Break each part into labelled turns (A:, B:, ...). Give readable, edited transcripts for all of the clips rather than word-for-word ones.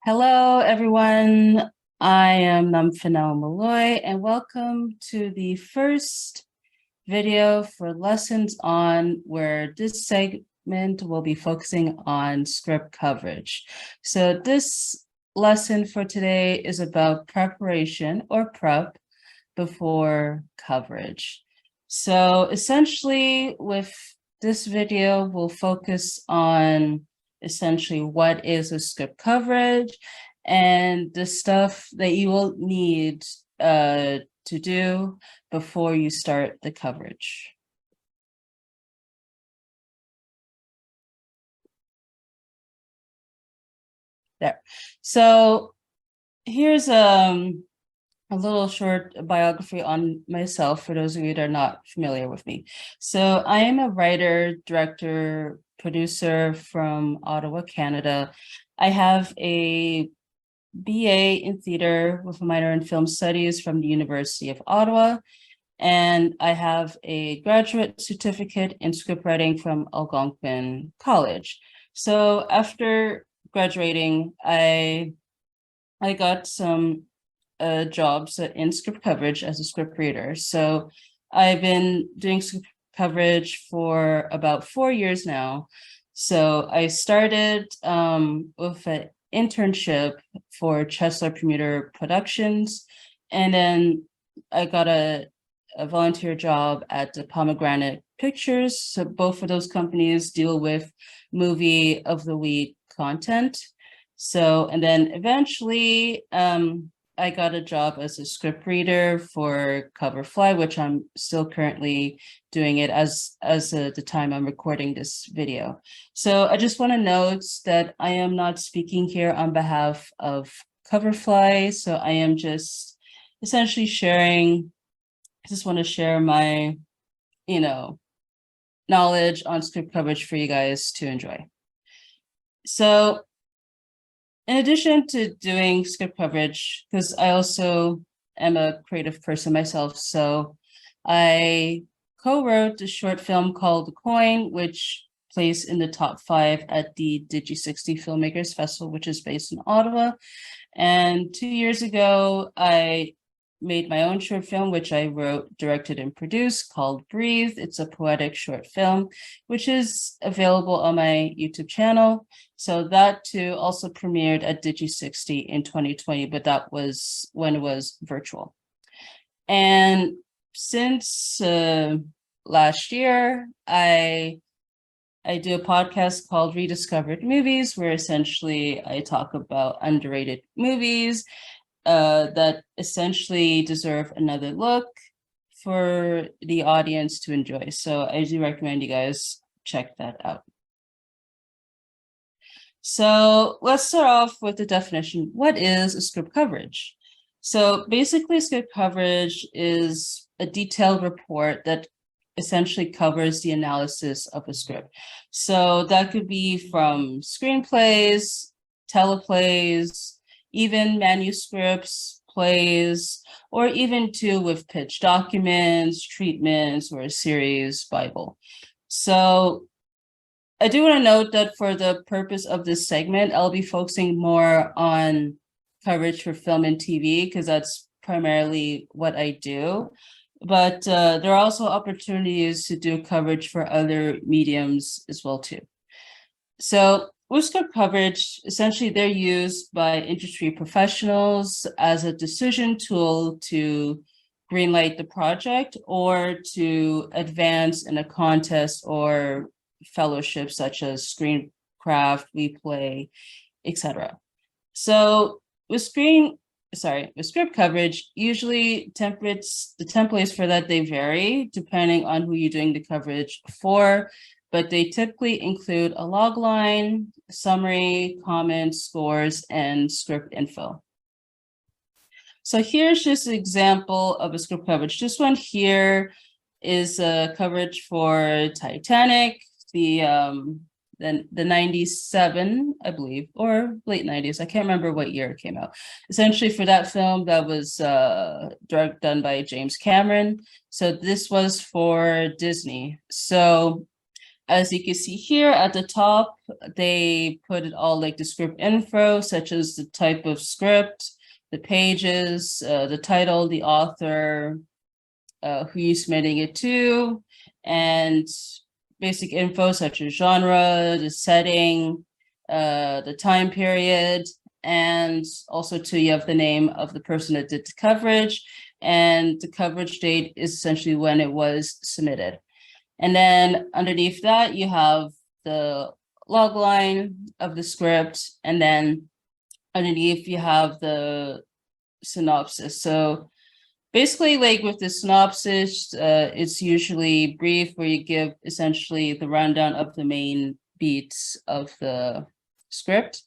A: Hello, everyone. I am Nomfanelo Malloy, and welcome to the first video for Lessons On, where this segment will be focusing on script coverage. So this lesson for today is about preparation or prep before coverage. So essentially, with this video, we'll focus on essentially what is a script coverage and the stuff that you will need to do before you start the coverage. There. So here's a little short biography on myself for those of you that are not familiar with me. So I am a writer, director, producer from Ottawa, Canada. I have a BA in theater with a minor in film studies from the University of Ottawa. And I have a graduate certificate in scriptwriting from Algonquin College. So after graduating, I got some jobs in script coverage as a script reader. So I've been doing script coverage for about 4 years now. So I started with an internship for Chesler Permuter Productions, and then I got a volunteer job at the Pomegranate Pictures. So both of those companies deal with movie of the week content. So, and then eventually I got a job as a script reader for Coverfly, which I'm still currently doing it as the time I'm recording this video. So I just want to note that I am not speaking here on behalf of Coverfly. So I am just essentially sharing, I just want to share my, knowledge on script coverage for you guys to enjoy. So in addition to doing script coverage, because I also am a creative person myself, so I co-wrote a short film called The Coin, which placed in the top 5 at the Digi60 Filmmakers Festival, which is based in Ottawa. And 2 years ago, I made my own short film, which I wrote, directed, and produced, called Breathe. It's a poetic short film, which is available on my YouTube channel. So that too also premiered at Digi60 in 2020, but that was when it was virtual. And since last year, I do a podcast called Rediscovered Movies, where essentially I talk about underrated movies that essentially deserve another look for the audience to enjoy. So I do recommend you guys check that out. So let's start off with the definition. What is a script coverage? So basically, script coverage is a detailed report that essentially covers the analysis of a script. So that could be from screenplays, teleplays, even manuscripts, plays, or even too with pitch documents, treatments, or a series Bible. So I do want to note that for the purpose of this segment, I'll be focusing more on coverage for film and TV, because that's primarily what I do. But there are also opportunities to do coverage for other mediums as well, too. So with script coverage, essentially they're used by industry professionals as a decision tool to greenlight the project or to advance in a contest or fellowship such as Screencraft, WePlay, etc. So with script coverage, usually the templates for that, they vary depending on who you're doing the coverage for, but they typically include a log line, summary, comments, scores, and script info. So here's just an example of a script coverage. This one here is a coverage for Titanic, the 97, I believe, or late 90s. I can't remember what year it came out. Essentially for that film, that was done by James Cameron. So this was for Disney. So as you can see here at the top, they put it all like the script info, such as the type of script, the pages, the title, the author, who you're submitting it to, and basic info such as genre, the setting, the time period, and also too, you have the name of the person that did the coverage, and the coverage date is essentially when it was submitted. And then underneath that, you have the log line of the script, and then underneath you have the synopsis. So basically, like with the synopsis, it's usually brief, where you give essentially the rundown of the main beats of the script.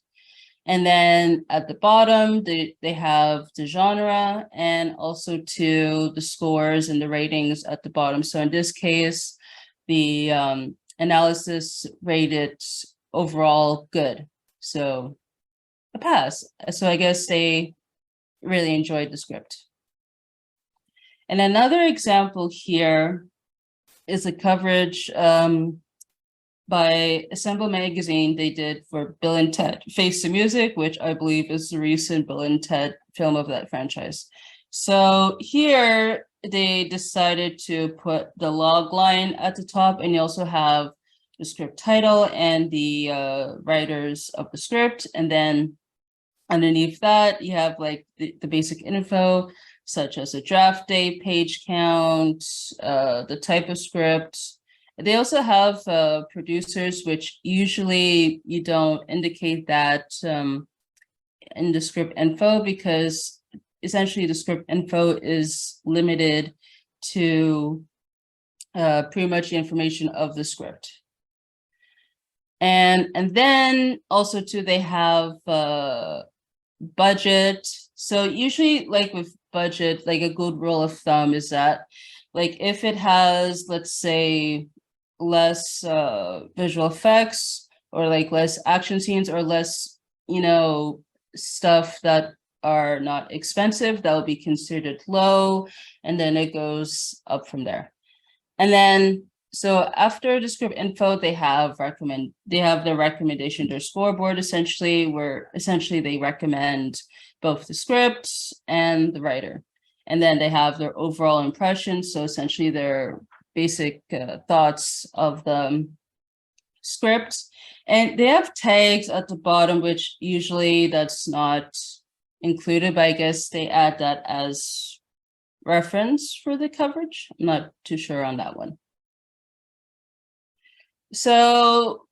A: And then at the bottom, they have the genre and also to the scores and the ratings at the bottom. So in this case, the analysis rated overall good. So a pass. So I guess they really enjoyed the script. And another example here is a coverage by Assemble Magazine. They did for Bill and Ted Face the Music, which I believe is the recent Bill and Ted film of that franchise. So here they decided to put the log line at the top, and you also have the script title and the writers of the script. And then underneath that, you have like the basic info, such as a draft date, page count, the type of script. They also have producers, which usually you don't indicate that in the script info, because essentially the script info is limited to pretty much the information of the script. And then also too, they have budget. So usually, like with budget, like a good rule of thumb is that, like, if it has, let's say, less visual effects, or like less action scenes, or less, stuff that are not expensive, that will be considered low, and then it goes up from there. And then so after the script info, they have their recommendation, their scoreboard, essentially, where essentially they recommend both the script and the writer. And then they have their overall impressions, so essentially their basic thoughts of the script. And they have tags at the bottom, which usually that's not included, but I guess they add that as reference for the coverage. I'm not too sure on that one. So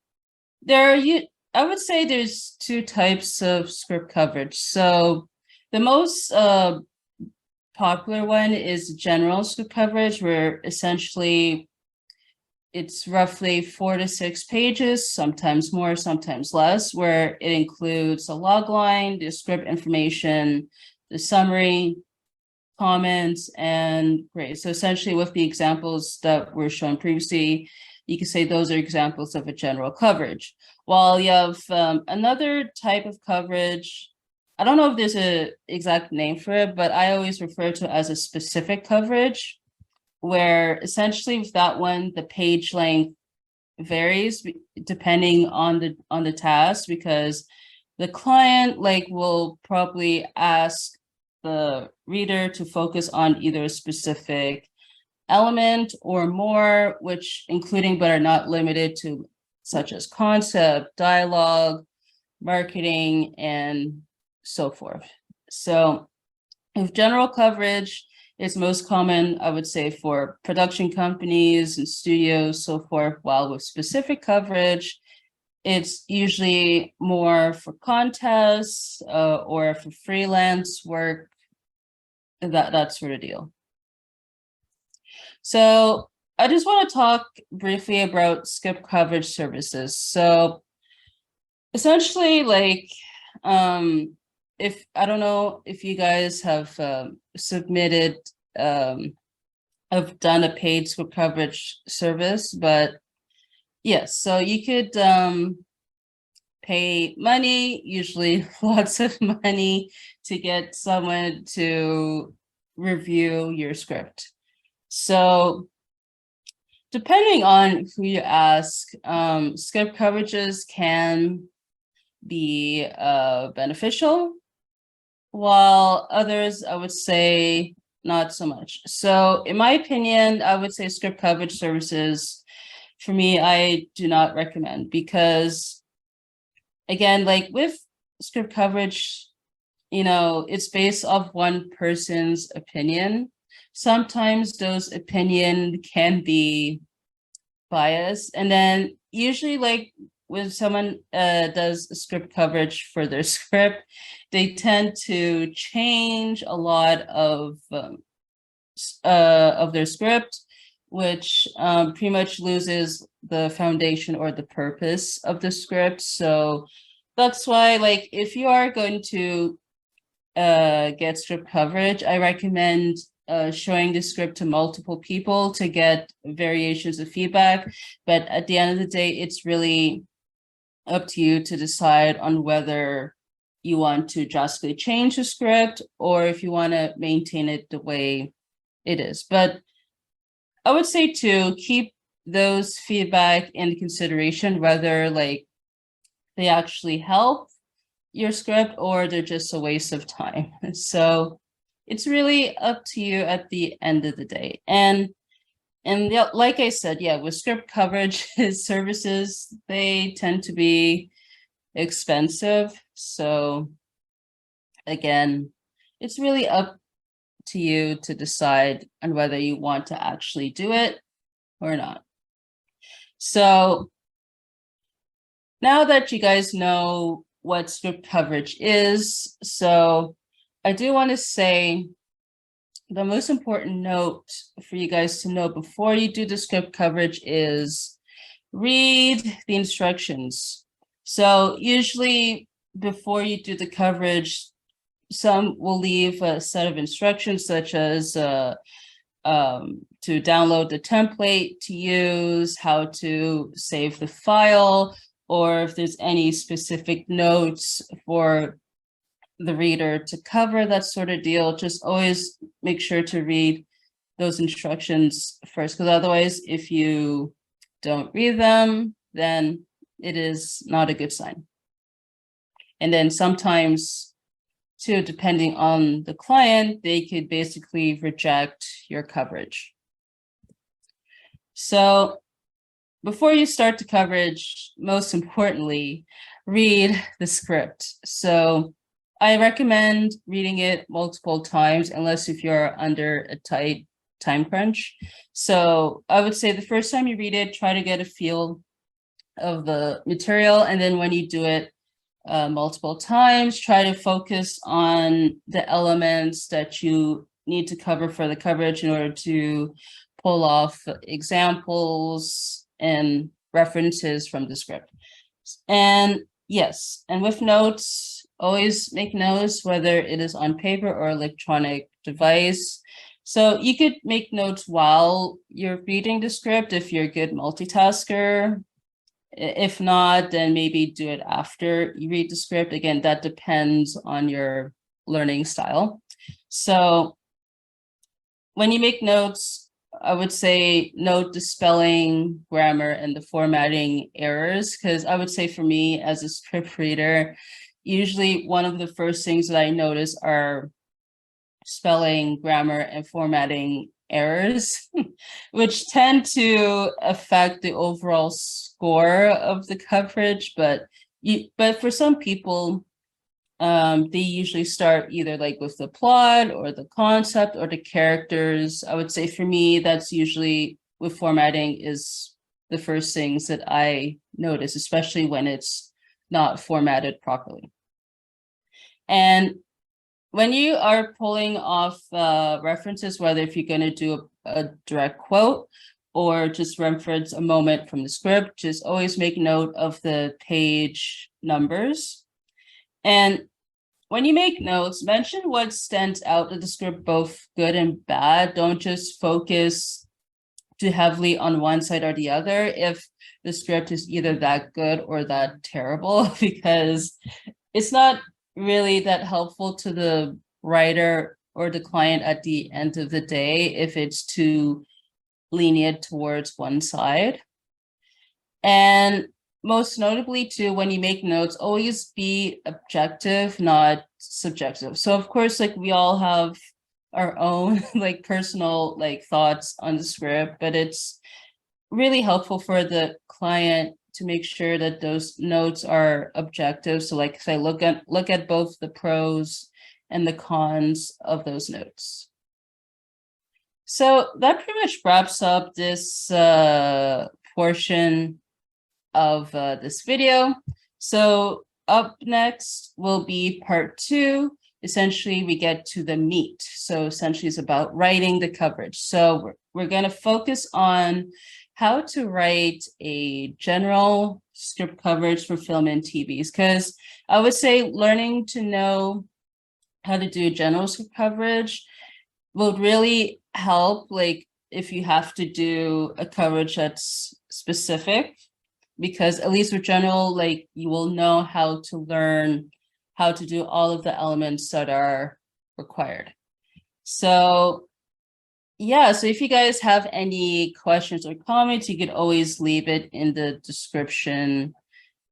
A: I would say there's two types of script coverage. So the most popular one is general script coverage, where essentially it's roughly 4 to 6 pages, sometimes more, sometimes less, where it includes a log line, the script information, the summary, comments, and grades. So essentially, with the examples that were shown previously, you can say those are examples of a general coverage. While you have another type of coverage, I don't know if there's an exact name for it, but I always refer to it as a specific coverage, where essentially with that one, the page length varies depending on the task, because the client will probably ask the reader to focus on either a specific element or more, which including but are not limited to, such as concept, dialogue, marketing, and so forth. So if general coverage is most common, I would say, for production companies and studios, so forth, while with specific coverage, it's usually more for contests or for freelance work, that sort of deal. So I just want to talk briefly about script coverage services. So essentially, if I don't know if you guys have submitted, have done a paid script coverage service, but yes, so you could pay money, usually lots of money, to get someone to review your script. So depending on who you ask, script coverages can be beneficial, while others, I would say, not so much. So in my opinion, I would say script coverage services, for me, I do not recommend, because again, like with script coverage, it's based off one person's opinion. Sometimes those opinion can be biased. And then usually, like when someone does a script coverage for their script, they tend to change a lot of their script, which pretty much loses the foundation or the purpose of the script. So that's why, like, if you are going to get script coverage, I recommend showing the script to multiple people to get variations of feedback. But at the end of the day, it's really up to you to decide on whether you want to drastically change the script or if you want to maintain it the way it is. But I would say to keep those feedback in consideration, whether like they actually help your script or they're just a waste of time. So it's really up to you at the end of the day. And yeah, like I said, yeah, with script coverage services, they tend to be expensive. So again, it's really up to you to decide on whether you want to actually do it or not. So now that you guys know what script coverage is, so I do want to say the most important note for you guys to know before you do the script coverage is read the instructions. So usually before you do the coverage, some will leave a set of instructions such as to download the template to use, how to save the file, or if there's any specific notes for the reader to cover, that sort of deal. Just always make sure to read those instructions first, because otherwise, if you don't read them, then it is not a good sign. And then sometimes, too, depending on the client, they could basically reject your coverage. So before you start the coverage, most importantly, read the script. So I recommend reading it multiple times, unless if you're under a tight time crunch. So I would say the first time you read it, try to get a feel of the material. And then when you do it multiple times, try to focus on the elements that you need to cover for the coverage in order to pull off examples and references from the script. And yes, and with notes, always make notes, whether it is on paper or electronic device. So you could make notes while you're reading the script if you're a good multitasker. If not, then maybe do it after you read the script. Again, that depends on your learning style. So when you make notes, I would say note the spelling, grammar, and the formatting errors, because I would say for me as a script reader, usually one of the first things that I notice are spelling, grammar, and formatting errors, which tend to affect the overall score of the coverage. But for some people, they usually start either like with the plot or the concept or the characters. I would say for me, that's usually with formatting is the first things that I notice, especially when it's not formatted properly. And when you are pulling off references, whether if you're going to do a direct quote or just reference a moment from the script, just always make note of the page numbers. And when you make notes, mention what stands out of the script, both good and bad. Don't just focus too heavily on one side or the other if the script is either that good or that terrible, because it's not really that helpful to the writer or the client at the end of the day if it's too lenient towards one side. And most notably too, when you make notes, always be objective, not subjective. So of course, like we all have our own like personal like thoughts on the script, but it's really helpful for the client to make sure that those notes are objective. So like say look at both the pros and the cons of those notes. So that pretty much wraps up this portion of this video. So up next will be part 2. Essentially, we get to the meat. So essentially, it's about writing the coverage. So we're going to focus on how to write a general script coverage for film and TVs, because I would say learning to know how to do general script coverage will really help, like if you have to do a coverage that's specific, because at least with general, like you will know how to learn how to do all of the elements that are required. So yeah, so if you guys have any questions or comments, you could always leave it in the description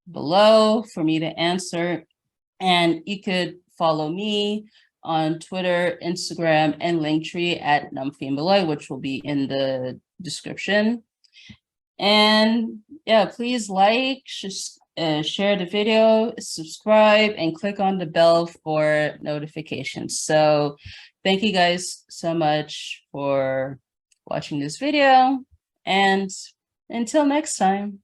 A: below for me to answer. And you could follow me on Twitter, Instagram, and Linktree at Nomfanelo, which will be in the description. And yeah, please like, share the video, subscribe, and click on the bell for notifications. So thank you guys so much for watching this video, and until next time.